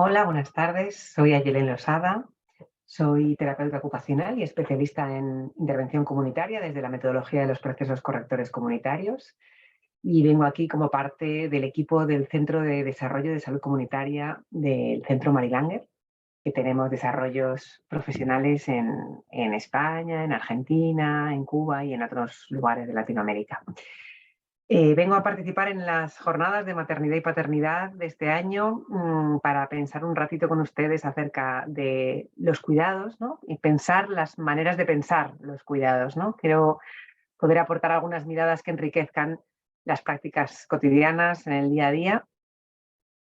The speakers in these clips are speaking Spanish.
Hola, buenas tardes. Soy Ayelen Losada. Soy terapeuta ocupacional y especialista en intervención comunitaria desde la metodología de los procesos correctores comunitarios. Y vengo aquí como parte del equipo del Centro de Desarrollo de Salud Comunitaria del Centro Marilanger, que tenemos desarrollos profesionales en España, en Argentina, en Cuba y en otros lugares de Latinoamérica. Vengo a participar en las jornadas de maternidad y paternidad de este año para pensar un ratito con ustedes acerca de los cuidados, ¿no? Y pensar las maneras de pensar los cuidados, ¿no? Quiero poder aportar algunas miradas que enriquezcan las prácticas cotidianas en el día a día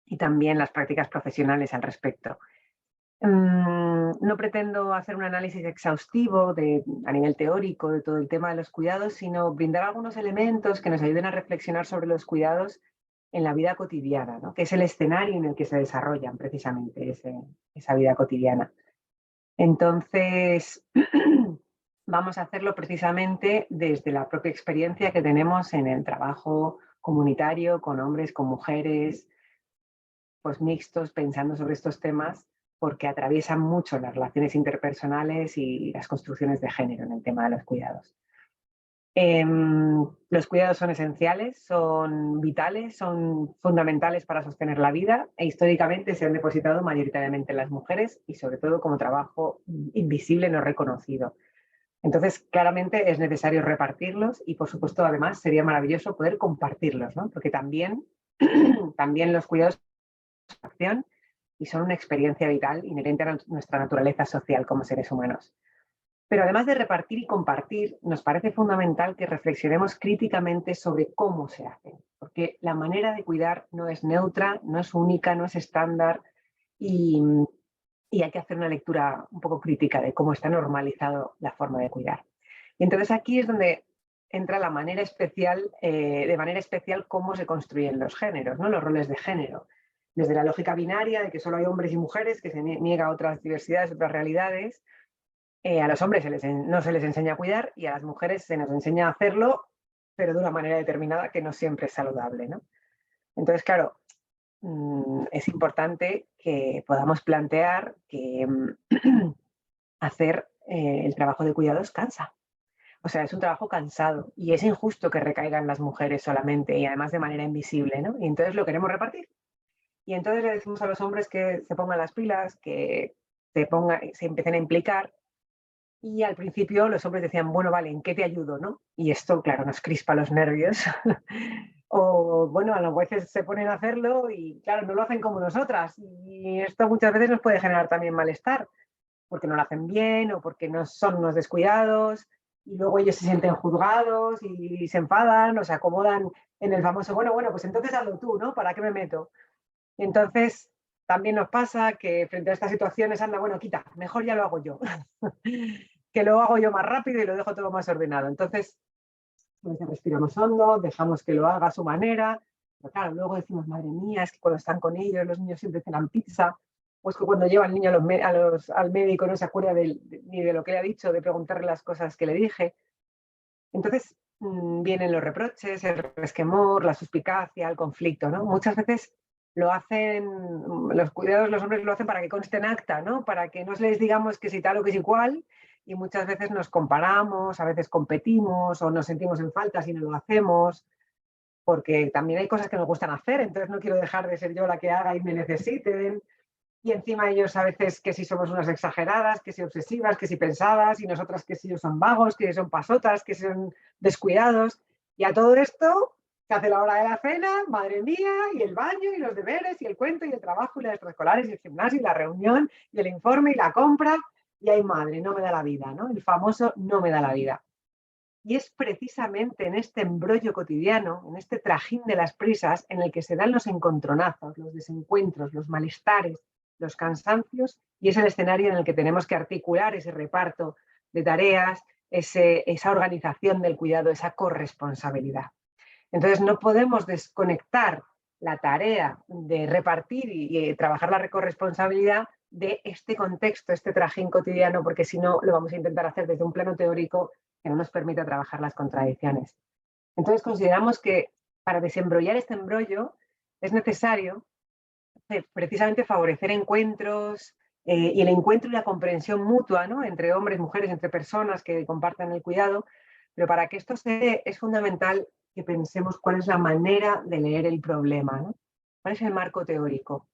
y también las prácticas profesionales al respecto. No pretendo hacer un análisis exhaustivo a nivel teórico de todo el tema de los cuidados, sino brindar algunos elementos que nos ayuden a reflexionar sobre los cuidados en la vida cotidiana, ¿no? Que es el escenario en el que se desarrollan precisamente esa vida cotidiana. Entonces, vamos a hacerlo precisamente desde la propia experiencia que tenemos en el trabajo comunitario, con hombres, con mujeres, pues mixtos, pensando sobre estos temas, porque atraviesan mucho las relaciones interpersonales y las construcciones de género en el tema de los cuidados. Los cuidados son esenciales, son vitales, son fundamentales para sostener la vida e históricamente se han depositado mayoritariamente en las mujeres y sobre todo como trabajo invisible no reconocido. Entonces, claramente es necesario repartirlos y, por supuesto, además sería maravilloso poder compartirlos, ¿no? Porque también, también los cuidados son acción y son una experiencia vital inherente a nuestra naturaleza social como seres humanos. Pero además de repartir y compartir, nos parece fundamental que reflexionemos críticamente sobre cómo se hacen, porque la manera de cuidar no es neutra, no es única, no es estándar y, y hay que hacer una lectura un poco crítica de cómo está normalizado la forma de cuidar. Y entonces aquí es donde entra la manera especial, de manera especial cómo se construyen los géneros, ¿no? Los roles de género. Desde la lógica binaria de que solo hay hombres y mujeres, que se niega a otras diversidades, otras realidades, a los hombres no se les enseña a cuidar y a las mujeres se nos enseña a hacerlo, pero de una manera determinada que no siempre es saludable, ¿no? Entonces, claro, es importante que podamos plantear que hacer el trabajo de cuidados cansa. O sea, es un trabajo cansado y es injusto que recaigan las mujeres solamente y además de manera invisible, ¿no? Y entonces lo queremos repartir. Y entonces le decimos a los hombres que se pongan las pilas, que se empiecen a implicar. Y al principio los hombres decían, bueno, vale, ¿en qué te ayudo, no? Y esto, claro, nos crispa los nervios. O, bueno, a las veces se ponen a hacerlo y, claro, no lo hacen como nosotras. Y esto muchas veces nos puede generar también malestar, porque no lo hacen bien o porque no son unos descuidados. Y luego ellos se sienten juzgados y se enfadan o se acomodan en el famoso, bueno, pues entonces hazlo tú, ¿no? ¿Para qué me meto? Y entonces también nos pasa que frente a estas situaciones, anda, bueno, quita, mejor ya lo hago yo. Que lo hago yo más rápido y lo dejo todo más ordenado. Entonces, pues respiramos hondo, dejamos que lo haga a su manera. Pero claro, luego decimos, madre mía, es que cuando están con ellos, los niños siempre cenan pizza. O es que cuando lleva el niño al médico no se acuerda ni de lo que le ha dicho, de preguntarle las cosas que le dije. Entonces vienen los reproches, el resquemor, la suspicacia, el conflicto, ¿no? Muchas veces lo hacen, los cuidados, los hombres lo hacen para que conste en acta, ¿no? Para que no les digamos que si tal o que si cual, y muchas veces nos comparamos, a veces competimos o nos sentimos en falta si no lo hacemos, porque también hay cosas que nos gustan hacer, entonces no quiero dejar de ser yo la que haga y me necesiten. Y encima ellos a veces que si somos unas exageradas, que si obsesivas, que si pensadas, y nosotras que si ellos son vagos, que si son pasotas, que si son descuidados. Y a todo esto se hace la hora de la cena, madre mía, y el baño, y los deberes, y el cuento, y el trabajo, y las extraescolares, y el gimnasio, y la reunión, y el informe, y la compra. Y ay, madre, no me da la vida, ¿no? El famoso no me da la vida. Y es precisamente en este embrollo cotidiano, en este trajín de las prisas, en el que se dan los encontronazos, los desencuentros, los malestares, los cansancios, y es el escenario en el que tenemos que articular ese reparto de tareas, esa organización del cuidado, esa corresponsabilidad. Entonces no podemos desconectar la tarea de repartir y trabajar la corresponsabilidad de este contexto, este trajín cotidiano, porque si no lo vamos a intentar hacer desde un plano teórico que no nos permita trabajar las contradicciones. Entonces consideramos que para desembrollar este embrollo es necesario precisamente favorecer encuentros y el encuentro y la comprensión mutua, ¿no? Entre hombres, mujeres, entre personas que comparten el cuidado. Pero para que esto se dé es fundamental que pensemos cuál es la manera de leer el problema, ¿no? ¿Cuál es el marco teórico?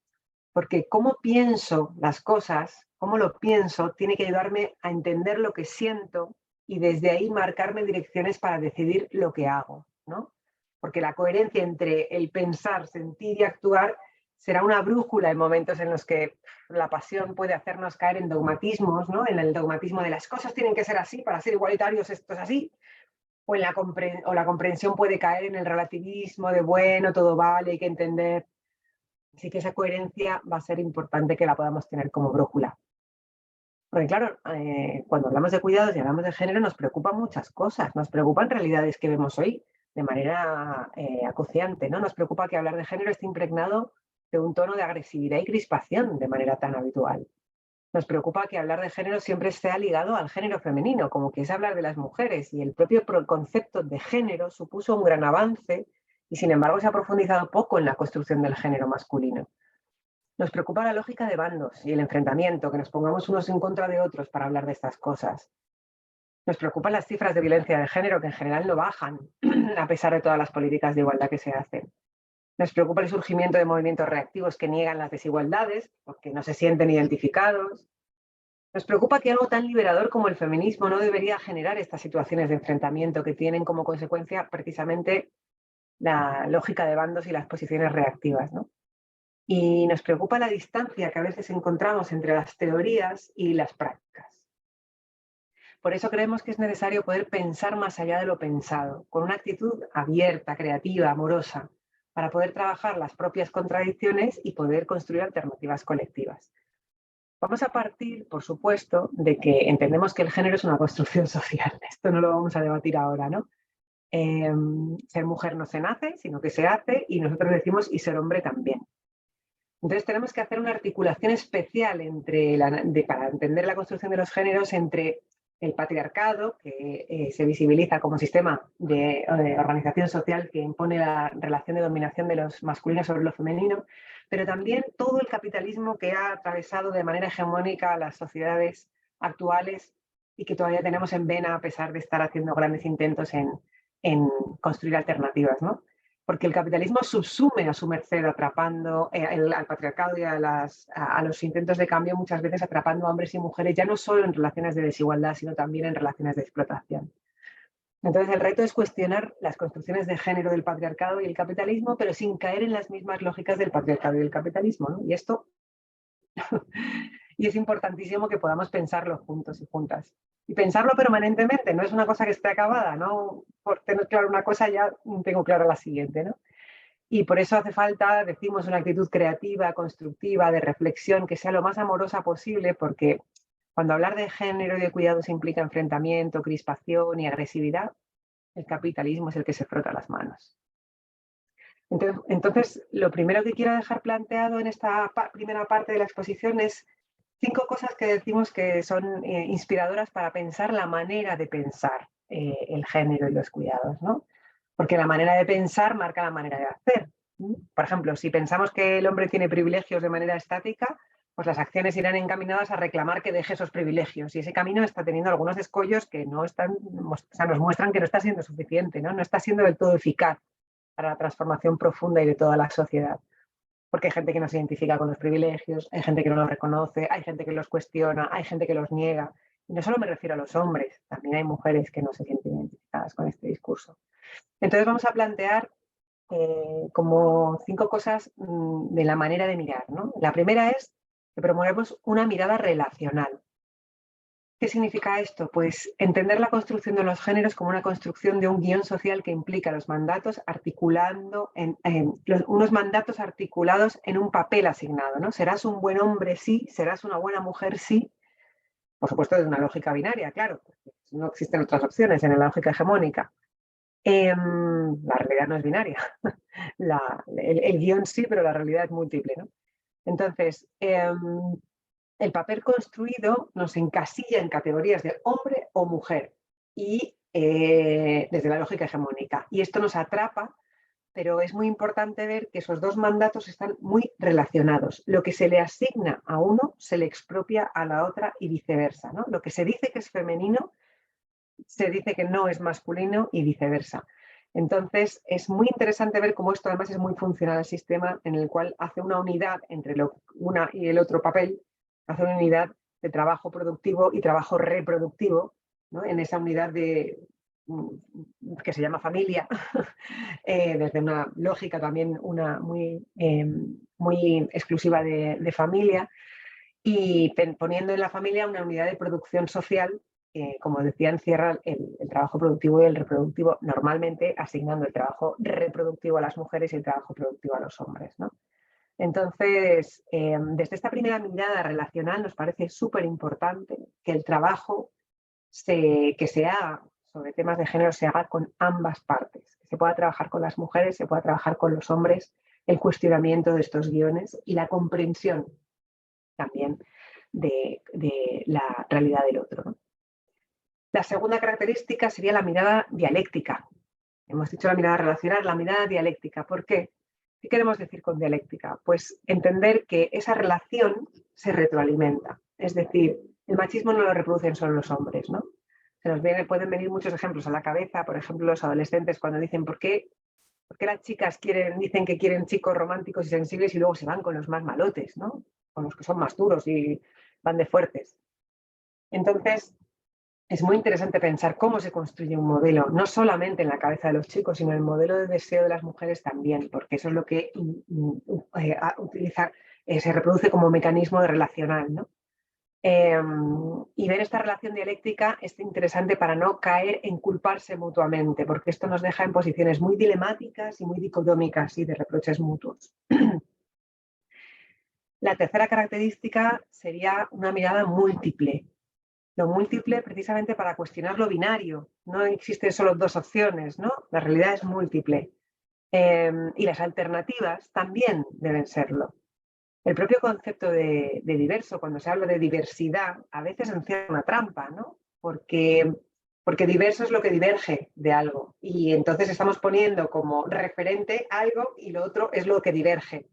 Porque cómo pienso las cosas, cómo lo pienso, tiene que ayudarme a entender lo que siento y desde ahí marcarme direcciones para decidir lo que hago, ¿no? Porque la coherencia entre el pensar, sentir y actuar será una brújula en momentos en los que la pasión puede hacernos caer en dogmatismos, ¿no? En el dogmatismo de las cosas tienen que ser así, para ser igualitarios esto es así, o la comprensión puede caer en el relativismo de bueno, todo vale, hay que entender. Así que esa coherencia va a ser importante que la podamos tener como brújula. Porque claro, cuando hablamos de cuidados y hablamos de género nos preocupan muchas cosas. Nos preocupan realidades que vemos hoy de manera acuciante, ¿no? Nos preocupa que hablar de género esté impregnado de un tono de agresividad y crispación de manera tan habitual. Nos preocupa que hablar de género siempre esté ligado al género femenino, como que es hablar de las mujeres, y el propio concepto de género supuso un gran avance y sin embargo se ha profundizado poco en la construcción del género masculino. Nos preocupa la lógica de bandos y el enfrentamiento, que nos pongamos unos en contra de otros para hablar de estas cosas. Nos preocupan las cifras de violencia de género, que en general no bajan, a pesar de todas las políticas de igualdad que se hacen. Nos preocupa el surgimiento de movimientos reactivos que niegan las desigualdades, porque no se sienten identificados. Nos preocupa que algo tan liberador como el feminismo no debería generar estas situaciones de enfrentamiento que tienen como consecuencia precisamente la lógica de bandos y las posiciones reactivas, ¿no? Y nos preocupa la distancia que a veces encontramos entre las teorías y las prácticas. Por eso creemos que es necesario poder pensar más allá de lo pensado, con una actitud abierta, creativa, amorosa, para poder trabajar las propias contradicciones y poder construir alternativas colectivas. Vamos a partir, por supuesto, de que entendemos que el género es una construcción social. Esto no lo vamos a debatir ahora, ¿no? Ser mujer no se nace, sino que se hace, y nosotros decimos y ser hombre también. Entonces tenemos que hacer una articulación especial para entender la construcción de los géneros entre el patriarcado, que se visibiliza como sistema de organización social que impone la relación de dominación de los masculinos sobre lo femenino, pero también todo el capitalismo que ha atravesado de manera hegemónica las sociedades actuales y que todavía tenemos en vena a pesar de estar haciendo grandes intentos en construir alternativas, ¿no? Porque el capitalismo subsume a su merced, atrapando al patriarcado y a los intentos de cambio, muchas veces atrapando a hombres y mujeres, ya no solo en relaciones de desigualdad, sino también en relaciones de explotación. Entonces, el reto es cuestionar las construcciones de género del patriarcado y el capitalismo, pero sin caer en las mismas lógicas del patriarcado y del capitalismo, ¿no? Y esto y es importantísimo que podamos pensarlo juntos y juntas. Y pensarlo permanentemente, no es una cosa que esté acabada, ¿no? Por tener claro una cosa ya tengo clara la siguiente, ¿no? Y por eso hace falta, decimos, una actitud creativa, constructiva, de reflexión, que sea lo más amorosa posible, porque cuando hablar de género y de cuidados implica enfrentamiento, crispación y agresividad, el capitalismo es el que se frota las manos. Entonces, lo primero que quiero dejar planteado en esta primera parte de la exposición es 5 cosas que decimos que son inspiradoras para pensar la manera de pensar el género y los cuidados, ¿no? Porque la manera de pensar marca la manera de hacer. Por ejemplo, si pensamos que el hombre tiene privilegios de manera estática, pues las acciones irán encaminadas a reclamar que deje esos privilegios. Y ese camino está teniendo algunos escollos que no están, o sea, nos muestran que no está siendo suficiente, ¿no? No está siendo del todo eficaz para la transformación profunda y de toda la sociedad. Porque hay gente que no se identifica con los privilegios, hay gente que no los reconoce, hay gente que los cuestiona, hay gente que los niega. Y no solo me refiero a los hombres, también hay mujeres que no se sienten identificadas con este discurso. Entonces vamos a plantear como 5 cosas de la manera de mirar, ¿no? La primera es que promovemos una mirada relacional. ¿Qué significa esto? Pues entender la construcción de los géneros como una construcción de un guión social que implica los mandatos unos mandatos articulados en un papel asignado, ¿no? Serás un buen hombre, sí, serás una buena mujer, sí. Por supuesto, desde una lógica binaria, claro, porque no existen otras opciones en la lógica hegemónica. La realidad no es binaria. El guión sí, pero la realidad es múltiple, ¿no? Entonces, el papel construido nos encasilla en categorías de hombre o mujer y desde la lógica hegemónica. Y esto nos atrapa pero es muy importante ver que esos dos mandatos están muy relacionados. Lo que se le asigna a uno se le expropia a la otra y viceversa, ¿no? Lo que se dice que es femenino se dice que no es masculino y viceversa. Entonces, es muy interesante ver cómo esto además es muy funcional al sistema, en el cual hace una unidad entre una y el otro papel, hace una unidad de trabajo productivo y trabajo reproductivo, ¿no? En esa unidad que se llama familia, desde una lógica también muy exclusiva de familia, y poniendo en la familia una unidad de producción social que, como decía, encierra el trabajo productivo y el reproductivo, normalmente asignando el trabajo reproductivo a las mujeres y el trabajo productivo a los hombres, ¿no? Entonces, desde esta primera mirada relacional nos parece súper importante que el trabajo que se haga sobre temas de género se haga con ambas partes, que se pueda trabajar con las mujeres, se pueda trabajar con los hombres, el cuestionamiento de estos guiones y la comprensión también de la realidad del otro, ¿no? La segunda característica sería la mirada dialéctica. Hemos dicho la mirada relacional, la mirada dialéctica. ¿Por qué? ¿Qué queremos decir con dialéctica? Pues entender que esa relación se retroalimenta. Es decir, el machismo no lo reproducen solo los hombres, ¿no? Pueden venir muchos ejemplos a la cabeza, por ejemplo, los adolescentes cuando dicen ¿por qué las chicas dicen que quieren chicos románticos y sensibles y luego se van con los más malotes, ¿no? Con los que son más duros y van de fuertes? Entonces, es muy interesante pensar cómo se construye un modelo, no solamente en la cabeza de los chicos, sino en el modelo de deseo de las mujeres también, porque eso es lo que se reproduce como mecanismo de relacional, ¿no? Y ver esta relación dialéctica es interesante para no caer en culparse mutuamente, porque esto nos deja en posiciones muy dilemáticas y muy dicotómicas y de reproches mutuos. La tercera característica sería una mirada múltiple. Lo múltiple precisamente para cuestionar lo binario. No existen solo dos opciones, ¿no? La realidad es múltiple. Y las alternativas también deben serlo. El propio concepto de diverso, cuando se habla de diversidad, a veces encierra una trampa, ¿no? Porque diverso es lo que diverge de algo. Y entonces estamos poniendo como referente algo y lo otro es lo que diverge.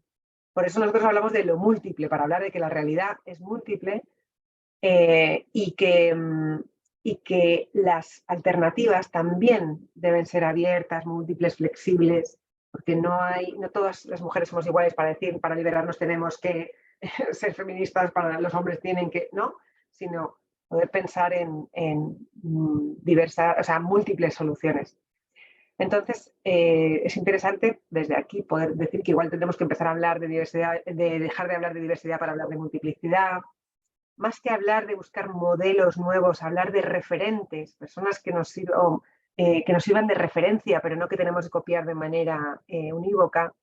Por eso nosotros hablamos de lo múltiple, para hablar de que la realidad es múltiple y que las alternativas también deben ser abiertas, múltiples, flexibles, porque no todas las mujeres somos iguales para decir, para liberarnos tenemos que ser feministas, para los hombres tienen que, ¿no? Sino poder pensar en diversas, o sea, múltiples soluciones. Entonces, es interesante desde aquí poder decir que igual tendremos que empezar a hablar de diversidad, de dejar de hablar de diversidad para hablar de multiplicidad, más que hablar de buscar modelos nuevos, hablar de referentes, personas que nos sirvan de referencia, pero no que tenemos que copiar de manera unívoca,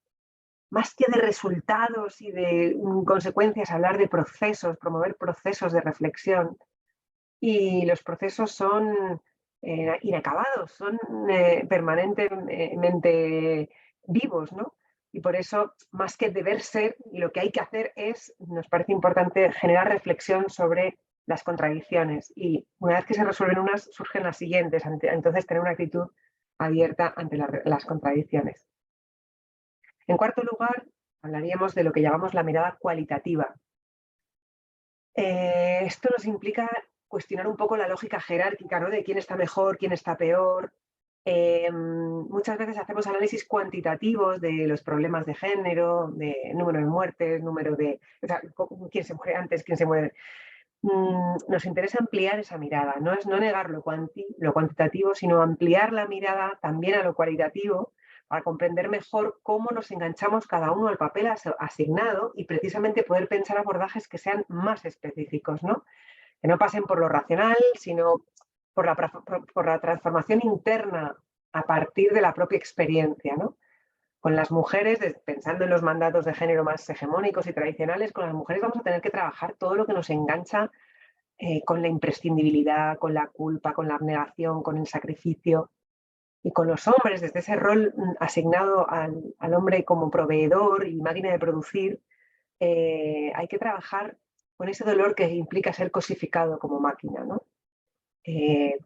más que de resultados y de consecuencias, hablar de procesos, promover procesos de reflexión. Y los procesos son inacabados, son permanentemente vivos, ¿no? Y por eso, más que deber ser, lo que hay que hacer nos parece importante generar reflexión sobre las contradicciones. Y una vez que se resuelven unas, surgen las siguientes. Entonces, tener una actitud abierta ante las contradicciones. En cuarto lugar, hablaríamos de lo que llamamos la mirada cualitativa. Esto nos implica cuestionar un poco la lógica jerárquica, ¿no? De quién está mejor, quién está peor. Muchas veces hacemos análisis cuantitativos de los problemas de género, de número de muertes, o sea, quién se muere antes, quién se muere. Nos interesa ampliar esa mirada, no es no negar lo cuantitativo, sino ampliar la mirada también a lo cualitativo para comprender mejor cómo nos enganchamos cada uno al papel asignado y precisamente poder pensar abordajes que sean más específicos, ¿no? Que no pasen por lo racional, sino por la transformación interna a partir de la propia experiencia, ¿no? Con las mujeres, pensando en los mandatos de género más hegemónicos y tradicionales, con las mujeres vamos a tener que trabajar todo lo que nos engancha con la imprescindibilidad, con la culpa, con la abnegación, con el sacrificio. Y con los hombres, desde ese rol asignado al hombre como proveedor y máquina de producir, hay que trabajar con ese dolor que implica ser cosificado como máquina, ¿no?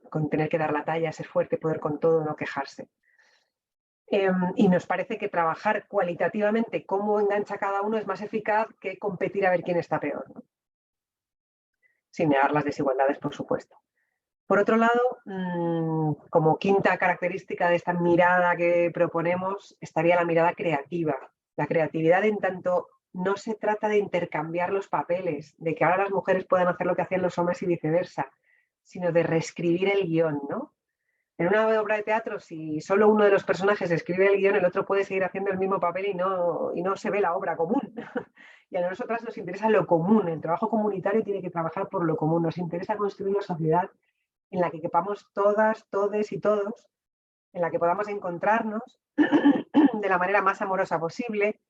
Con tener que dar la talla, ser fuerte, poder con todo, no quejarse. Y nos parece que trabajar cualitativamente cómo engancha cada uno es más eficaz que competir a ver quién está peor, ¿no? Sin negar las desigualdades, por supuesto. Por otro lado, como quinta característica de esta mirada que proponemos, estaría la mirada creativa. La creatividad, en tanto no se trata de intercambiar los papeles, de que ahora las mujeres puedan hacer lo que hacían los hombres y viceversa, sino de reescribir el guión, ¿no? En una obra de teatro, si solo uno de los personajes escribe el guión, el otro puede seguir haciendo el mismo papel y no se ve la obra común. Y a nosotras nos interesa lo común, el trabajo comunitario tiene que trabajar por lo común, nos interesa construir una sociedad en la que quepamos todas, todes y todos, en la que podamos encontrarnos de la manera más amorosa posible,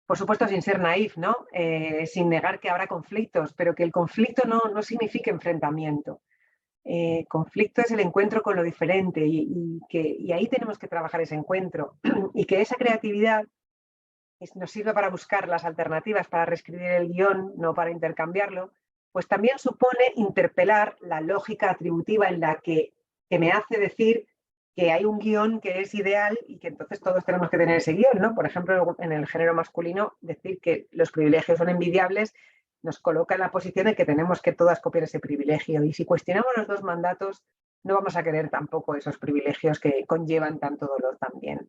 por supuesto sin ser naif, ¿no? Sin negar que habrá conflictos, pero que el conflicto no signifique enfrentamiento. Conflicto es el encuentro con lo diferente y ahí tenemos que trabajar ese encuentro y que esa creatividad nos sirve para buscar las alternativas, para reescribir el guión, no para intercambiarlo, pues también supone interpelar la lógica atributiva en la que me hace decir que hay un guión que es ideal y que entonces todos tenemos que tener ese guión, ¿no? Por ejemplo, en el género masculino, decir que los privilegios son envidiables nos coloca en la posición de que tenemos que todas copiar ese privilegio. Y si cuestionamos los dos mandatos, no vamos a querer tampoco esos privilegios que conllevan tanto dolor también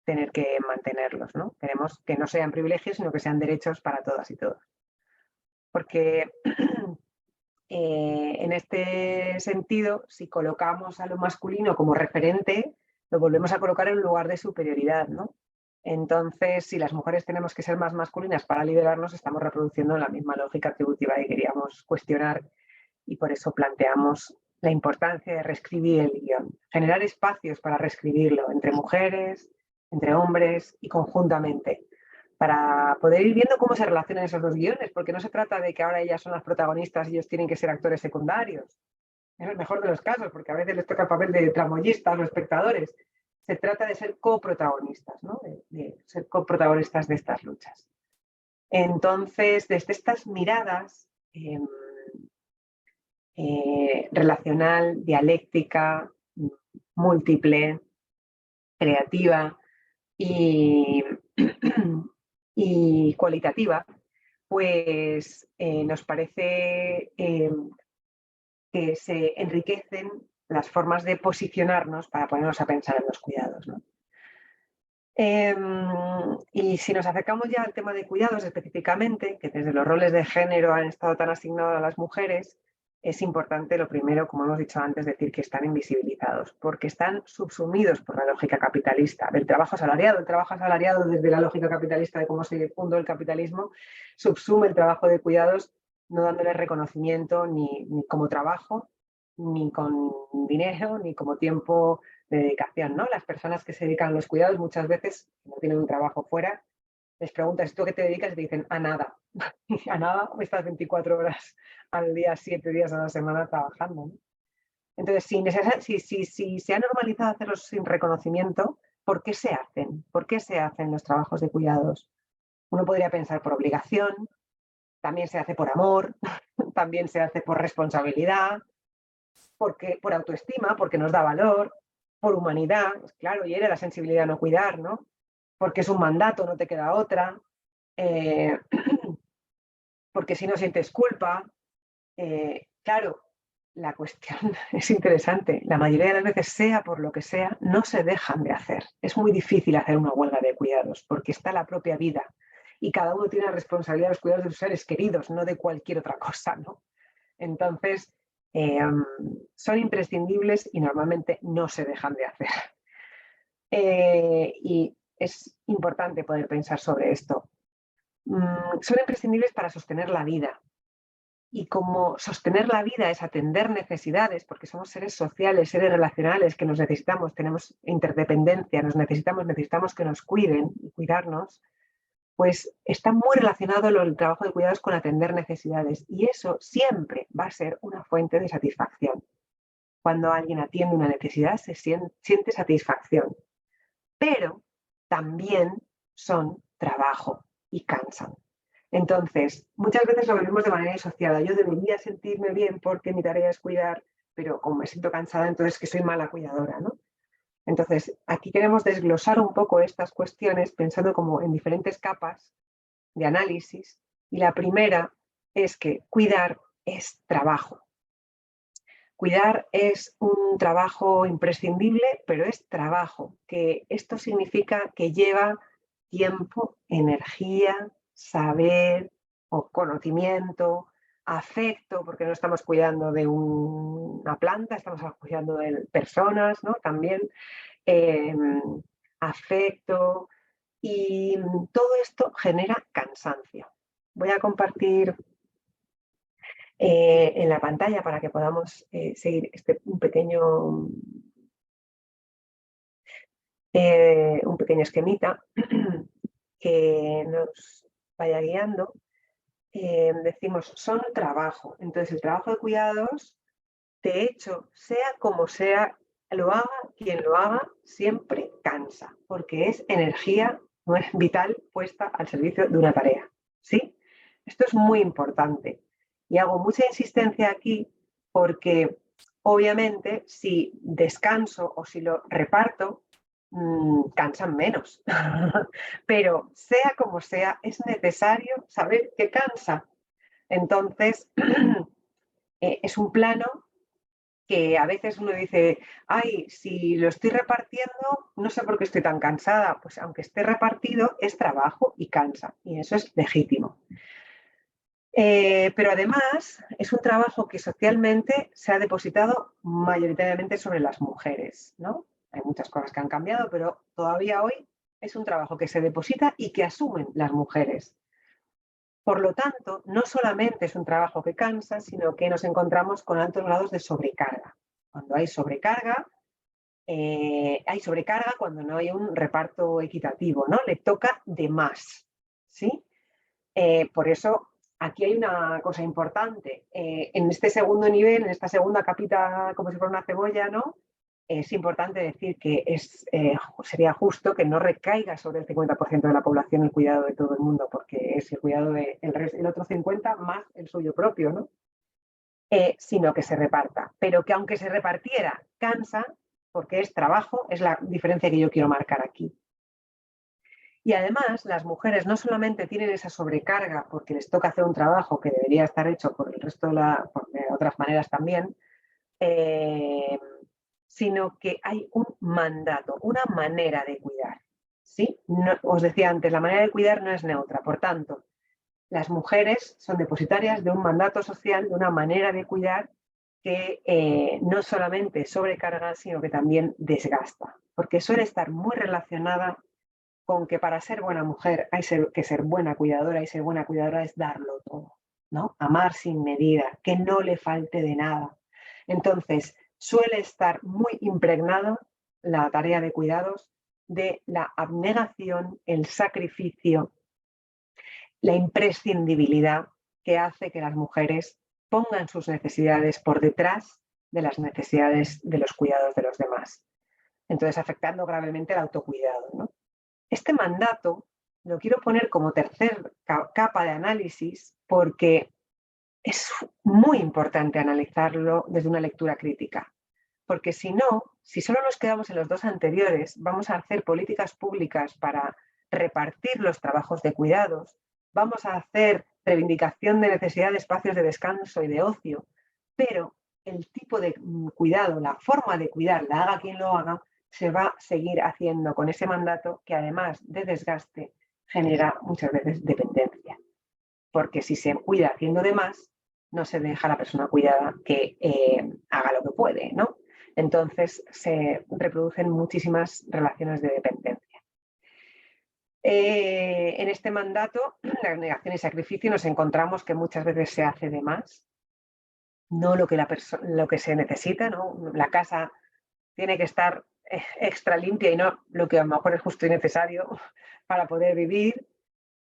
tener que mantenerlos, ¿no? Queremos que no sean privilegios, sino que sean derechos para todas y todos. Porque en este sentido, si colocamos a lo masculino como referente, lo volvemos a colocar en un lugar de superioridad, ¿no? Entonces, si las mujeres tenemos que ser más masculinas para liderarnos, estamos reproduciendo la misma lógica atributiva que queríamos cuestionar y por eso planteamos la importancia de reescribir el guión, generar espacios para reescribirlo entre mujeres, entre hombres y conjuntamente, para poder ir viendo cómo se relacionan esos dos guiones, porque no se trata de que ahora ellas son las protagonistas y ellos tienen que ser actores secundarios. Es el mejor de los casos, porque a veces les toca el papel de tramoyistas o espectadores. Se trata de ser coprotagonistas, ¿no? De ser coprotagonistas de estas luchas. Entonces, desde estas miradas relacional, dialéctica, múltiple, creativa y, y cualitativa, pues nos parece que se enriquecen las formas de posicionarnos para ponernos a pensar en los cuidados, ¿no? Y si nos acercamos ya al tema de cuidados específicamente, que desde los roles de género han estado tan asignados a las mujeres, es importante lo primero, como hemos dicho antes, decir que están invisibilizados, porque están subsumidos por la lógica capitalista del trabajo asalariado. El trabajo asalariado, desde la lógica capitalista de cómo se fundó el capitalismo, subsume el trabajo de cuidados, no dándole reconocimiento ni como trabajo, ni con dinero, ni como tiempo de dedicación, ¿no? Las personas que se dedican a los cuidados muchas veces no tienen un trabajo fuera, les preguntas, ¿tú a qué te dedicas? Y te dicen, a nada. A nada, estás 24 horas al día, 7 días a la semana trabajando, ¿no? Entonces, si se ha normalizado hacerlos sin reconocimiento, ¿por qué se hacen? ¿Por qué se hacen los trabajos de cuidados? Uno podría pensar por obligación, también se hace por amor, también se hace por responsabilidad, por autoestima, porque nos da valor, por humanidad, pues claro, y era la sensibilidad no cuidar, ¿no? Porque es un mandato, no te queda otra, eh, porque si no sientes culpa. Claro, la cuestión es interesante. La mayoría de las veces, sea por lo que sea, no se dejan de hacer. Es muy difícil hacer una huelga de cuidados porque está la propia vida y cada uno tiene la responsabilidad de los cuidados de sus seres queridos, no de cualquier otra cosa, ¿no? Entonces, son imprescindibles y normalmente no se dejan de hacer. Y es importante poder pensar sobre esto. Son imprescindibles para sostener la vida. Y como sostener la vida es atender necesidades, porque somos seres sociales, seres relacionales, que nos necesitamos, tenemos interdependencia, necesitamos que nos cuiden y cuidarnos, pues está muy relacionado el trabajo de cuidados con atender necesidades. Y eso siempre va a ser una fuente de satisfacción. Cuando alguien atiende una necesidad, se siente satisfacción. Pero también son trabajo y cansan. Entonces, muchas veces lo vivimos de manera disociada. Yo debería sentirme bien porque mi tarea es cuidar, pero como me siento cansada, entonces que soy mala cuidadora, ¿no? Entonces, aquí queremos desglosar un poco estas cuestiones pensando como en diferentes capas de análisis. Y la primera es que cuidar es trabajo. Cuidar es un trabajo imprescindible, pero es trabajo, que esto significa que lleva tiempo, energía, saber o conocimiento, afecto, porque no estamos cuidando de una planta, estamos cuidando de personas, ¿no? También eh, afecto, y todo esto genera cansancio. Voy a compartir en la pantalla para que podamos seguir un pequeño esquemita que nos vaya guiando. Decimos, son trabajo. Entonces, el trabajo de cuidados, de hecho, sea como sea, lo haga quien lo haga, siempre cansa, porque es energía vital puesta al servicio de una tarea. ¿Sí? Esto es muy importante. Y hago mucha insistencia aquí porque, obviamente, si descanso o si lo reparto, cansan menos. Pero sea como sea, es necesario saber que cansa. Entonces, es un plano que a veces uno dice, ay, si lo estoy repartiendo, no sé por qué estoy tan cansada. Pues aunque esté repartido, es trabajo y cansa, y eso es legítimo. Pero además es un trabajo que socialmente se ha depositado mayoritariamente sobre las mujeres, ¿no? Hay muchas cosas que han cambiado, pero todavía hoy es un trabajo que se deposita y que asumen las mujeres. Por lo tanto, no solamente es un trabajo que cansa, sino que nos encontramos con altos grados de sobrecarga. Cuando hay sobrecarga cuando no hay un reparto equitativo, ¿no? Le toca de más, ¿sí? Por eso, aquí hay una cosa importante. En este segundo nivel, en esta segunda capita, como si fuera una cebolla, ¿no? Es importante decir que sería justo que no recaiga sobre el 50% de la población el cuidado de todo el mundo, porque es el cuidado del otro 50% más el suyo propio, ¿no? Sino que se reparta. Pero que aunque se repartiera, cansa, porque es trabajo, es la diferencia que yo quiero marcar aquí. Y además, las mujeres no solamente tienen esa sobrecarga porque les toca hacer un trabajo que debería estar hecho por el resto de otras maneras también, eh, sino que hay un mandato, una manera de cuidar. ¿Sí? No, os decía antes, la manera de cuidar no es neutra. Por tanto, las mujeres son depositarias de un mandato social, de una manera de cuidar que no solamente sobrecarga, sino que también desgasta, porque suele estar muy relacionada con que para ser buena mujer hay que ser buena cuidadora, y ser buena cuidadora es darlo todo, ¿no? Amar sin medida, que no le falte de nada. Entonces, suele estar muy impregnado la tarea de cuidados de la abnegación, el sacrificio, la imprescindibilidad que hace que las mujeres pongan sus necesidades por detrás de las necesidades de los cuidados de los demás. Entonces, afectando gravemente el autocuidado, ¿no? Este mandato lo quiero poner como tercer capa de análisis porque es muy importante analizarlo desde una lectura crítica. Porque si no, si solo nos quedamos en los dos anteriores, vamos a hacer políticas públicas para repartir los trabajos de cuidados, vamos a hacer reivindicación de necesidad de espacios de descanso y de ocio, pero el tipo de cuidado, la forma de cuidar, la haga quien lo haga, se va a seguir haciendo con ese mandato que además de desgaste genera muchas veces dependencia. Porque si se cuida haciendo de más, no se deja a la persona cuidada que haga lo que puede, ¿no? Entonces se reproducen muchísimas relaciones de dependencia. En este mandato, la negación y sacrificio, nos encontramos que muchas veces se hace de más, no lo que se necesita, ¿no? La casa tiene que estar extra limpia y no lo que a lo mejor es justo y necesario para poder vivir.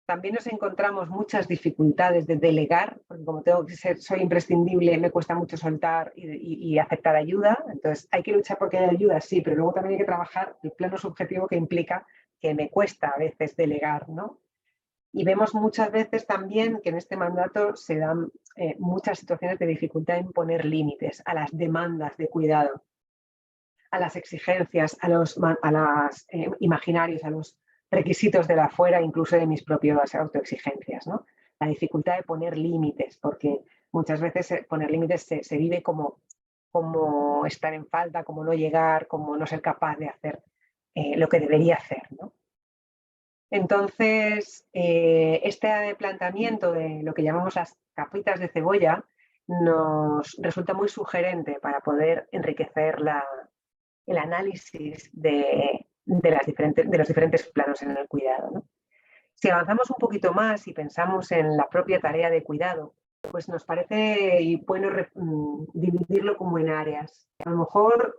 También nos encontramos muchas dificultades de delegar, porque como tengo que ser, soy imprescindible, me cuesta mucho soltar y aceptar ayuda. Entonces, hay que luchar porque hay ayuda, sí, pero luego también hay que trabajar el plano subjetivo que implica que me cuesta a veces delegar, ¿no? Y vemos muchas veces también que en este mandato se dan muchas situaciones de dificultad en poner límites a las demandas de cuidado. a las exigencias, a los imaginarios, a los requisitos de la afuera, incluso de mis propias autoexigencias, ¿no? La dificultad de poner límites, porque muchas veces poner límites se vive como estar en falta, como no llegar, como no ser capaz de hacer lo que debería hacer, ¿no? Entonces, este planteamiento de lo que llamamos las capitas de cebolla nos resulta muy sugerente para poder enriquecer el análisis de los diferentes planos en el cuidado, ¿no? Si avanzamos un poquito más y pensamos en la propia tarea de cuidado, pues nos parece bueno dividirlo como en áreas. A lo mejor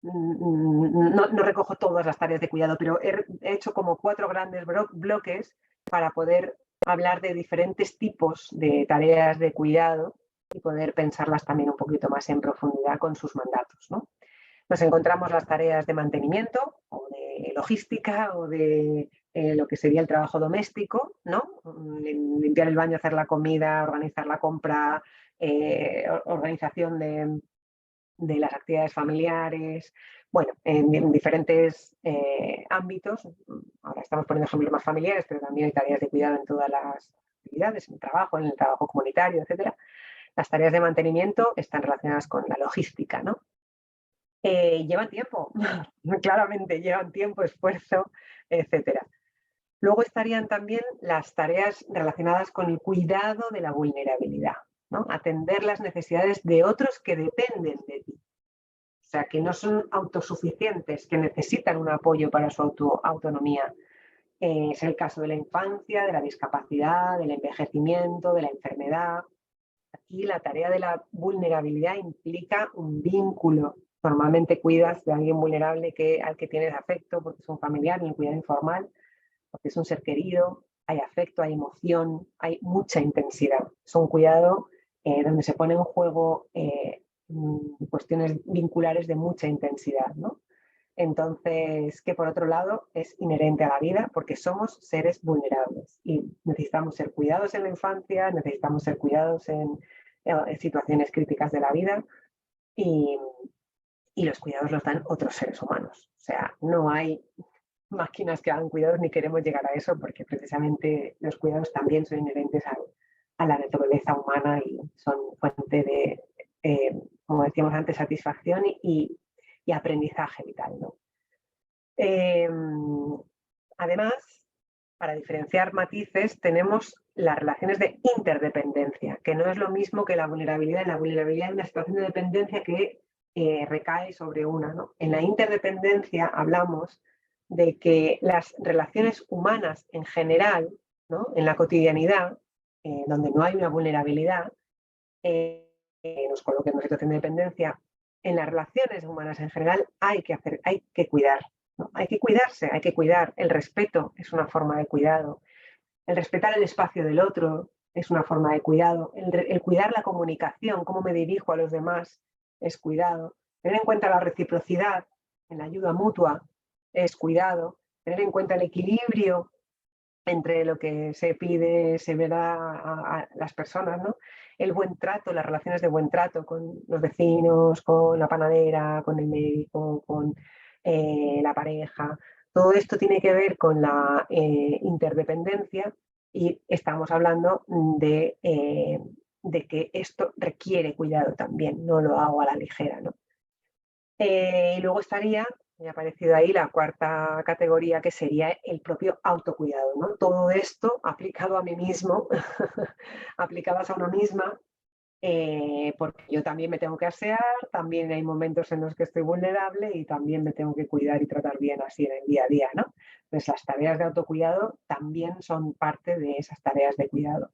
no recojo todas las tareas de cuidado, pero he hecho como 4 grandes bloques para poder hablar de diferentes tipos de tareas de cuidado y poder pensarlas también un poquito más en profundidad con sus mandatos, ¿no? Nos encontramos las tareas de mantenimiento o de logística o de lo que sería el trabajo doméstico, ¿no? Limpiar el baño, hacer la comida, organizar la compra, organización de las actividades familiares, bueno, en diferentes ámbitos. Ahora estamos poniendo ejemplos más familiares, pero también hay tareas de cuidado en todas las actividades, en el trabajo comunitario, etcétera. Las tareas de mantenimiento están relacionadas con la logística, ¿no? Llevan tiempo, claramente llevan tiempo, esfuerzo, etcétera. Luego estarían también las tareas relacionadas con el cuidado de la vulnerabilidad, ¿no? Atender las necesidades de otros que dependen de ti. O sea, que no son autosuficientes, que necesitan un apoyo para su autonomía. Es el caso de la infancia, de la discapacidad, del envejecimiento, de la enfermedad. Aquí la tarea de la vulnerabilidad implica un vínculo. Normalmente cuidas de alguien vulnerable al que tienes afecto, porque es un familiar, en el cuidado informal, porque es un ser querido, hay afecto, hay emoción, hay mucha intensidad. Es un cuidado donde se pone en juego cuestiones vinculares de mucha intensidad, ¿no? Entonces, que por otro lado es inherente a la vida porque somos seres vulnerables y necesitamos ser cuidados en la infancia, necesitamos ser cuidados en situaciones críticas de la vida y, y los cuidados los dan otros seres humanos. O sea, no hay máquinas que hagan cuidados ni queremos llegar a eso porque precisamente los cuidados también son inherentes a la naturaleza humana y son fuente de, como decíamos antes, satisfacción y aprendizaje vital, ¿no? Además, para diferenciar matices, tenemos las relaciones de interdependencia, que no es lo mismo que la vulnerabilidad. En la vulnerabilidad hay una situación de dependencia que recae sobre una, ¿no? En la interdependencia hablamos de que las relaciones humanas en general, ¿no? En la cotidianidad, donde no hay una vulnerabilidad, nos coloca en una situación de dependencia, en las relaciones humanas en general hay que cuidar, ¿no? Hay que cuidarse, hay que cuidar. El respeto es una forma de cuidado. El respetar el espacio del otro es una forma de cuidado. El cuidar la comunicación, cómo me dirijo a los demás, es cuidado. Tener en cuenta la reciprocidad en la ayuda mutua es cuidado. Tener en cuenta el equilibrio entre lo que se pide, se verá a las personas, ¿no? El buen trato, las relaciones de buen trato con los vecinos, con la panadera, con el médico, con la pareja. Todo esto tiene que ver con la interdependencia y estamos hablando de que esto requiere cuidado también, no lo hago a la ligera, ¿no? Y luego estaría, me ha aparecido ahí la cuarta categoría, que sería el propio autocuidado, ¿no? Todo esto aplicado a mí mismo, aplicadas a uno misma, porque yo también me tengo que asear, también hay momentos en los que estoy vulnerable y también me tengo que cuidar y tratar bien así en el día a día, ¿no? Entonces las tareas de autocuidado también son parte de esas tareas de cuidado.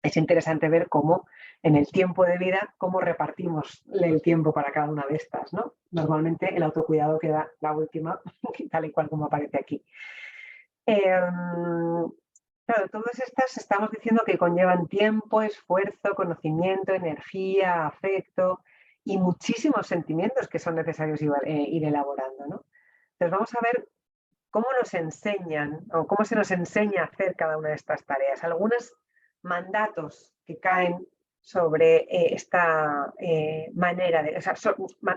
Es interesante ver cómo en el tiempo de vida, cómo repartimos el tiempo para cada una de estas, ¿no? Normalmente el autocuidado queda la última, tal y cual como aparece aquí. Claro, todas estas estamos diciendo que conllevan tiempo, esfuerzo, conocimiento, energía, afecto y muchísimos sentimientos que son necesarios ir elaborando, ¿no? Entonces vamos a ver cómo nos enseñan o cómo se nos enseña a hacer cada una de estas tareas. Algunos mandatos que caen sobre esta manera de, o sea,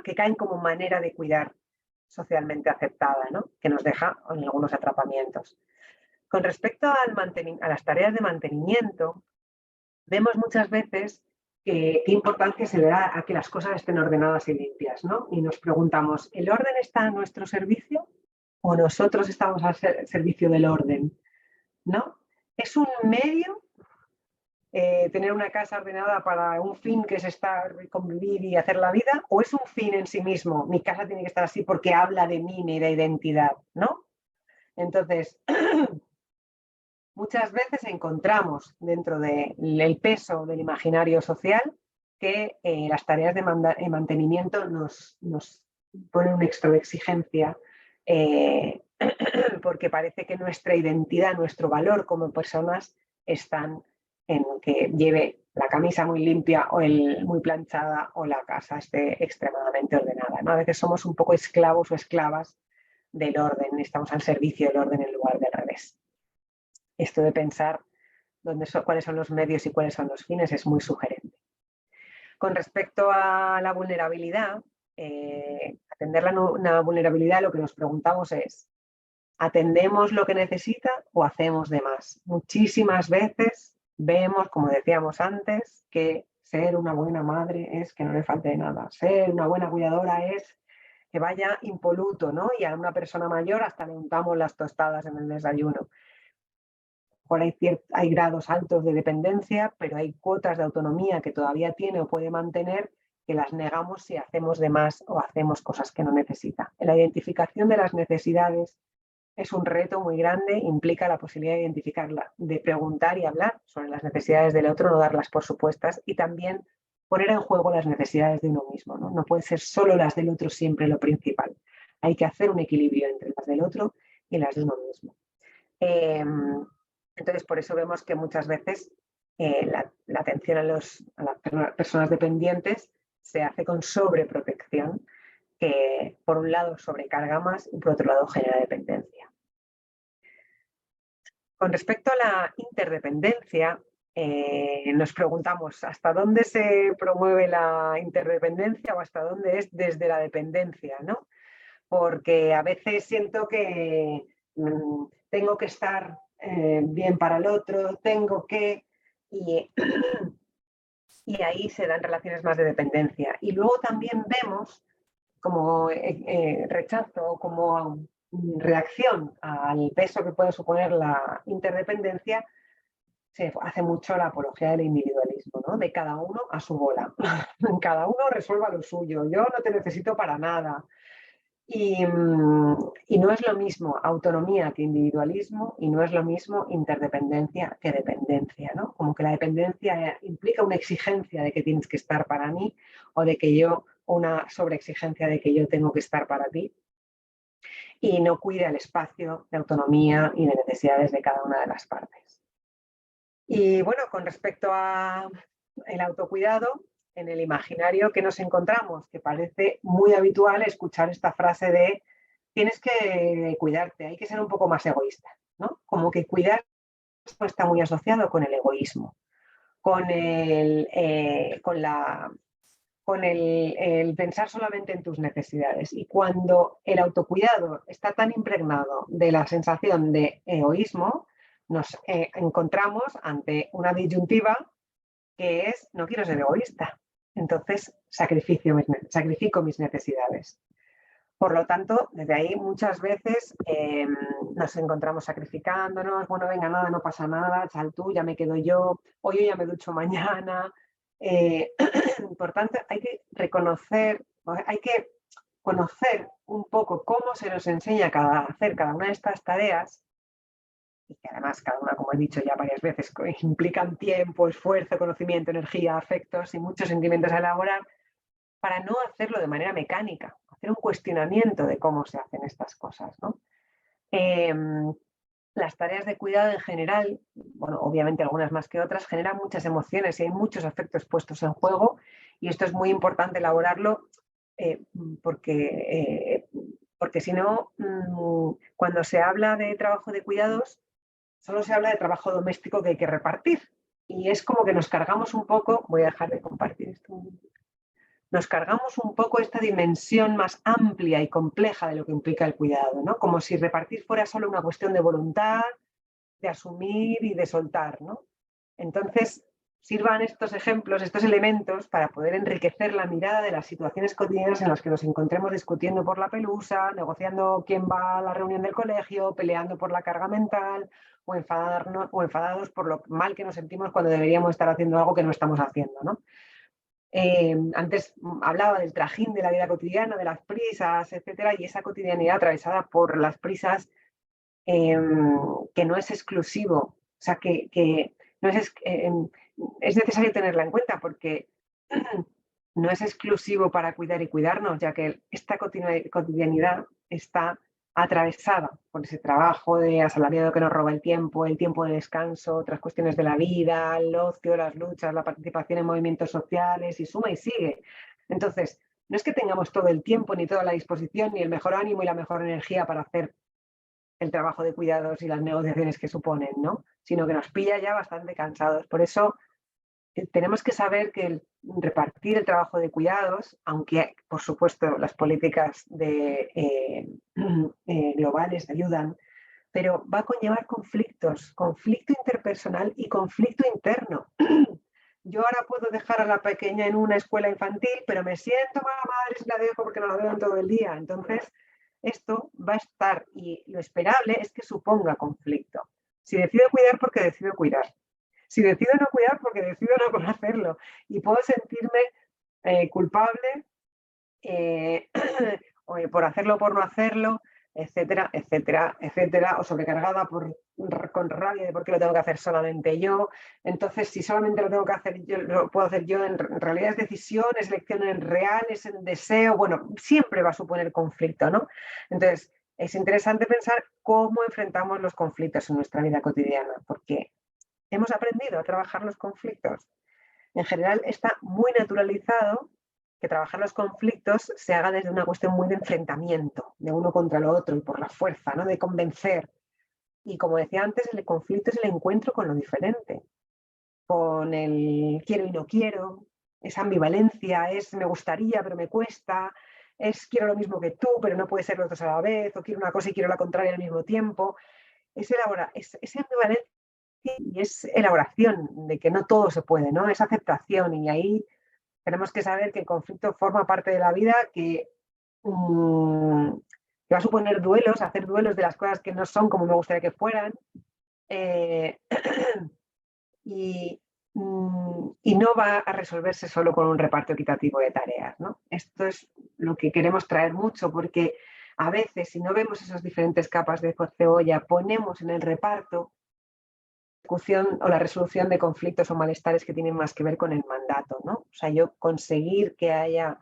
que caen como manera de cuidar socialmente aceptada, ¿no? Que nos deja en algunos atrapamientos. Con respecto a las tareas de mantenimiento, vemos muchas veces qué importancia se le da a que las cosas estén ordenadas y limpias, ¿no? Y nos preguntamos, ¿el orden está a nuestro servicio o nosotros estamos al servicio del orden? ¿No? ¿Es un medio tener una casa ordenada para un fin que es estar, convivir y hacer la vida? ¿O es un fin en sí mismo? Mi casa tiene que estar así porque habla de mí, de identidad, ¿no? Entonces, muchas veces encontramos dentro del peso del imaginario social que las tareas de mantenimiento nos ponen una extra exigencia porque parece que nuestra identidad, nuestro valor como personas están en que lleve la camisa muy limpia o muy planchada o la casa esté extremadamente ordenada, ¿no? A veces somos un poco esclavos o esclavas del orden, estamos al servicio del orden en lugar del revés. Esto de pensar cuáles son los medios y cuáles son los fines es muy sugerente. Con respecto a la vulnerabilidad, atender una vulnerabilidad, lo que nos preguntamos es, ¿atendemos lo que necesita o hacemos de más? Muchísimas veces vemos, como decíamos antes, que ser una buena madre es que no le falte nada. Ser una buena cuidadora es que vaya impoluto, ¿no? Y a una persona mayor hasta le untamos las tostadas en el desayuno. Hay grados altos de dependencia, pero hay cuotas de autonomía que todavía tiene o puede mantener que las negamos si hacemos de más o hacemos cosas que no necesita. La identificación de las necesidades es un reto muy grande, implica la posibilidad de identificarla, de preguntar y hablar sobre las necesidades del otro, no darlas por supuestas, y también poner en juego las necesidades de uno mismo. No pueden ser solo las del otro siempre lo principal. Hay que hacer un equilibrio entre las del otro y las de uno mismo. Entonces, por eso vemos que muchas veces la atención a las personas dependientes se hace con sobreprotección, que por un lado sobrecarga más y por otro lado genera dependencia. Con respecto a la interdependencia, nos preguntamos ¿hasta dónde se promueve la interdependencia o hasta dónde es desde la dependencia, ¿no? Porque a veces siento que tengo que estar bien para el otro, y, y ahí se dan relaciones más de dependencia. Y luego también vemos como rechazo o como reacción al peso que puede suponer la interdependencia, se hace mucho la apología del individualismo, ¿no? De cada uno a su bola. Cada uno resuelva lo suyo, yo no te necesito para nada. Y no es lo mismo autonomía que individualismo y no es lo mismo interdependencia que dependencia, ¿no? Como que la dependencia implica una exigencia de que tienes que estar para mí o de que una sobreexigencia de que yo tengo que estar para ti y no cuida el espacio de autonomía y de necesidades de cada una de las partes. Y bueno, con respecto al autocuidado, en el imaginario que nos encontramos, que parece muy habitual escuchar esta frase de tienes que cuidarte, hay que ser un poco más egoísta, ¿no? Como que cuidar está muy asociado con el egoísmo, con el pensar solamente en tus necesidades. Y cuando el autocuidado está tan impregnado de la sensación de egoísmo, nos encontramos ante una disyuntiva que es no quiero ser egoísta, entonces sacrifico mis necesidades. Por lo tanto, desde ahí muchas veces nos encontramos sacrificándonos, bueno, venga, nada, no pasa nada, sal tú, ya me quedo yo, o yo ya me ducho mañana. Por tanto, hay que conocer un poco cómo se nos enseña hacer cada una de estas tareas, y que además cada una, como he dicho ya varias veces, implican tiempo, esfuerzo, conocimiento, energía, afectos y muchos sentimientos a elaborar, para no hacerlo de manera mecánica, hacer un cuestionamiento de cómo se hacen estas cosas, ¿no? Las tareas de cuidado en general, bueno, obviamente algunas más que otras, generan muchas emociones y hay muchos afectos puestos en juego y esto es muy importante elaborarlo porque si no, cuando se habla de trabajo de cuidados, solo se habla de trabajo doméstico que hay que repartir, y es como que nos cargamos un poco, voy a dejar de compartir esto, nos cargamos un poco esta dimensión más amplia y compleja de lo que implica el cuidado, ¿no? Como si repartir fuera solo una cuestión de voluntad, de asumir y de soltar, ¿no? Entonces, sirvan estos ejemplos, estos elementos, para poder enriquecer la mirada de las situaciones cotidianas en las que nos encontremos discutiendo por la pelusa, negociando quién va a la reunión del colegio, peleando por la carga mental o enfadados por lo mal que nos sentimos cuando deberíamos estar haciendo algo que no estamos haciendo, ¿no? Antes hablaba del trajín de la vida cotidiana, de las prisas, etcétera, y esa cotidianidad atravesada por las prisas que no es exclusivo, o sea, que no es necesario tenerla en cuenta porque no es exclusivo para cuidar y cuidarnos, ya que esta cotidianidad está atravesada por ese trabajo de asalariado que nos roba el tiempo de descanso, otras cuestiones de la vida, el ocio, las luchas, la participación en movimientos sociales y suma y sigue. Entonces, no es que tengamos todo el tiempo, ni toda la disposición, ni el mejor ánimo y la mejor energía para hacer el trabajo de cuidados y las negociaciones que suponen, ¿no? Sino que nos pilla ya bastante cansados. Por eso tenemos que saber que repartir el trabajo de cuidados, aunque por supuesto las políticas globales ayudan, pero va a conllevar conflictos, conflicto interpersonal y conflicto interno. Yo ahora puedo dejar a la pequeña en una escuela infantil, pero me siento mala madre si la dejo porque no la veo en todo el día. Entonces, esto va a estar y lo esperable es que suponga conflicto. Si decido cuidar, porque decido cuidar. Si decido no cuidar, porque decido no hacerlo. Y puedo sentirme culpable por hacerlo o por no hacerlo, etcétera, etcétera, etcétera, o sobrecargada con rabia de por qué lo tengo que hacer solamente yo. Entonces, si solamente lo tengo que hacer yo, lo puedo hacer yo, en realidad es decisión, es elección en real, es en deseo, bueno, siempre va a suponer conflicto, ¿no? Entonces, es interesante pensar cómo enfrentamos los conflictos en nuestra vida cotidiana, porque hemos aprendido a trabajar los conflictos. En general está muy naturalizado que trabajar los conflictos se haga desde una cuestión muy de enfrentamiento, de uno contra el otro y por la fuerza, ¿no? De convencer. Y como decía antes, el conflicto es el encuentro con lo diferente, con el quiero y no quiero, esa ambivalencia, es me gustaría pero me cuesta, es quiero lo mismo que tú pero no puede ser los dos a la vez, o quiero una cosa y quiero la contraria al mismo tiempo. Esa ambivalencia y es elaboración de que no todo se puede, ¿no? Es aceptación y ahí tenemos que saber que el conflicto forma parte de la vida, que va a suponer duelos, hacer duelos de las cosas que no son como me gustaría que fueran. Eh, y, y no va a resolverse solo con un reparto equitativo de tareas, ¿no? Esto es lo que queremos traer mucho, porque a veces, si no vemos esas diferentes capas de cebolla, ponemos en el reparto o la resolución de conflictos o malestares que tienen más que ver con el mandato, ¿no? O sea, yo conseguir que haya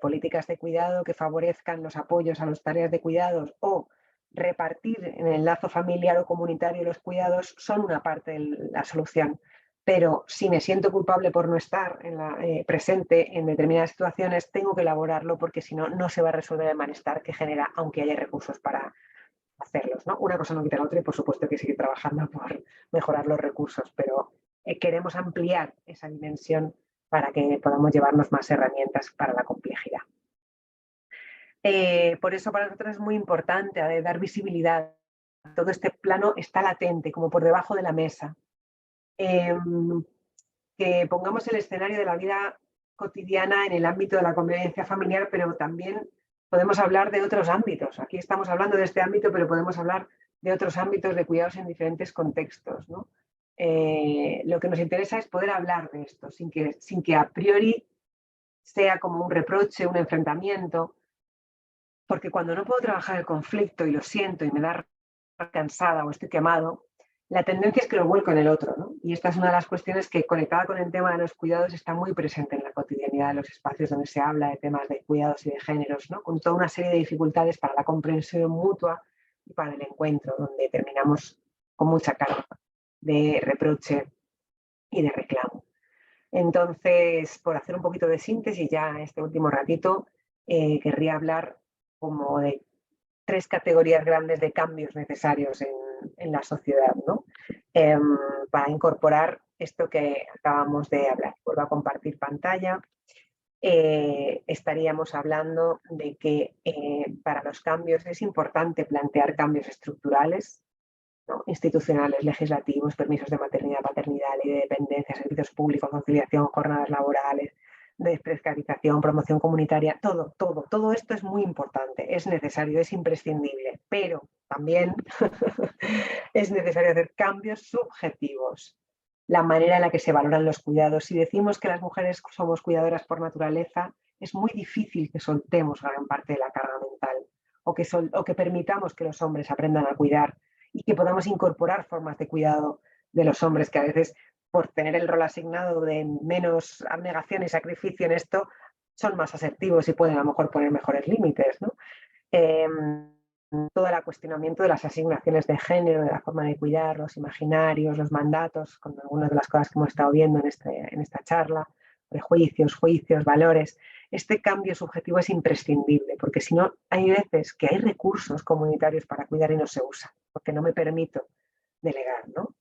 políticas de cuidado que favorezcan los apoyos a las tareas de cuidados o repartir en el lazo familiar o comunitario los cuidados son una parte de la solución. Pero si me siento culpable por no estar presente en determinadas situaciones, tengo que elaborarlo porque si no, no se va a resolver el malestar que genera, aunque haya recursos para hacerlos, ¿no? Una cosa no quita la otra y por supuesto hay que seguir trabajando por mejorar los recursos, pero queremos ampliar esa dimensión para que podamos llevarnos más herramientas para la complejidad. Por eso para nosotros es muy importante dar visibilidad. Todo este plano está latente, como por debajo de la mesa. Que pongamos el escenario de la vida cotidiana en el ámbito de la convivencia familiar, pero también podemos hablar de otros ámbitos. Aquí estamos hablando de este ámbito, pero podemos hablar de otros ámbitos de cuidados en diferentes contextos, ¿no? Lo que nos interesa es poder hablar de esto sin que a priori sea como un reproche, un enfrentamiento, porque cuando no puedo trabajar el conflicto y lo siento y me da cansada o estoy quemado, la tendencia es que lo vuelco en el otro, ¿no? Y esta es una de las cuestiones que, conectada con el tema de los cuidados, está muy presente en la cotidianidad de los espacios donde se habla de temas de cuidados y de géneros, ¿no? Con toda una serie de dificultades para la comprensión mutua y para el encuentro, donde terminamos con mucha carga de reproche y de reclamo. Entonces, por hacer un poquito de síntesis ya este último ratito, querría hablar como de 3 categorías grandes de cambios necesarios en la sociedad, ¿no? Para incorporar esto que acabamos de hablar. Vuelvo a compartir pantalla. Estaríamos hablando de que para los cambios es importante plantear cambios estructurales, ¿no? Institucionales, legislativos, permisos de maternidad, paternidad, ley de dependencia, servicios públicos, conciliación, jornadas laborales, desprecarización, promoción comunitaria, todo esto es muy importante, es necesario, es imprescindible, pero también es necesario hacer cambios subjetivos. La manera en la que se valoran los cuidados. Si decimos que las mujeres somos cuidadoras por naturaleza, es muy difícil que soltemos gran parte de la carga mental o que permitamos que los hombres aprendan a cuidar y que podamos incorporar formas de cuidado de los hombres que a veces, por tener el rol asignado de menos abnegación y sacrificio en esto, son más asertivos y pueden a lo mejor poner mejores límites, ¿no? Todo el cuestionamiento de las asignaciones de género, de la forma de cuidar, los imaginarios, los mandatos, con algunas de las cosas que hemos estado viendo en esta charla, prejuicios, juicios, valores. Este cambio subjetivo es imprescindible, porque si no, hay veces que hay recursos comunitarios para cuidar y no se usan, porque no me permito delegar, ¿no?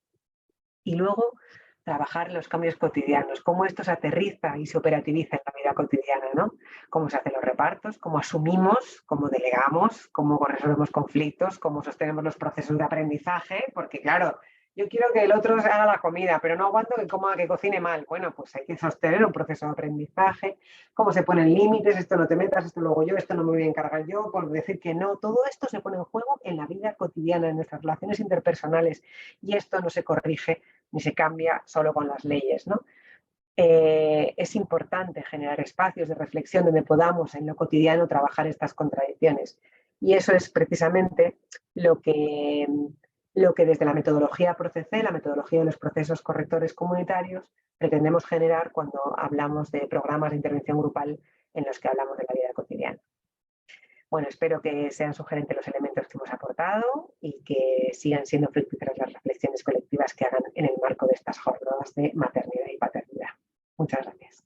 Y luego trabajar los cambios cotidianos, cómo esto se aterriza y se operativiza en la vida cotidiana, ¿no? Cómo se hacen los repartos, cómo asumimos, cómo delegamos, cómo resolvemos conflictos, cómo sostenemos los procesos de aprendizaje, porque claro, yo quiero que el otro haga la comida, pero no aguanto que cocine mal. Bueno, pues hay que sostener un proceso de aprendizaje, cómo se ponen límites, esto no te metas, esto luego yo, esto no me voy a encargar yo, por decir que no. Todo esto se pone en juego en la vida cotidiana, en nuestras relaciones interpersonales, y esto no se corrige ni se cambia solo con las leyes, ¿no? Es importante generar espacios de reflexión donde podamos en lo cotidiano trabajar estas contradicciones. Y eso es precisamente lo que desde la metodología PROCC, la metodología de los procesos correctores comunitarios, pretendemos generar cuando hablamos de programas de intervención grupal en los que hablamos de la vida cotidiana. Bueno, espero que sean sugerentes los elementos que hemos aportado y que sigan siendo fructíferas las reflexiones colectivas que hagan en el marco de estas jornadas de maternidad y paternidad. Muchas gracias.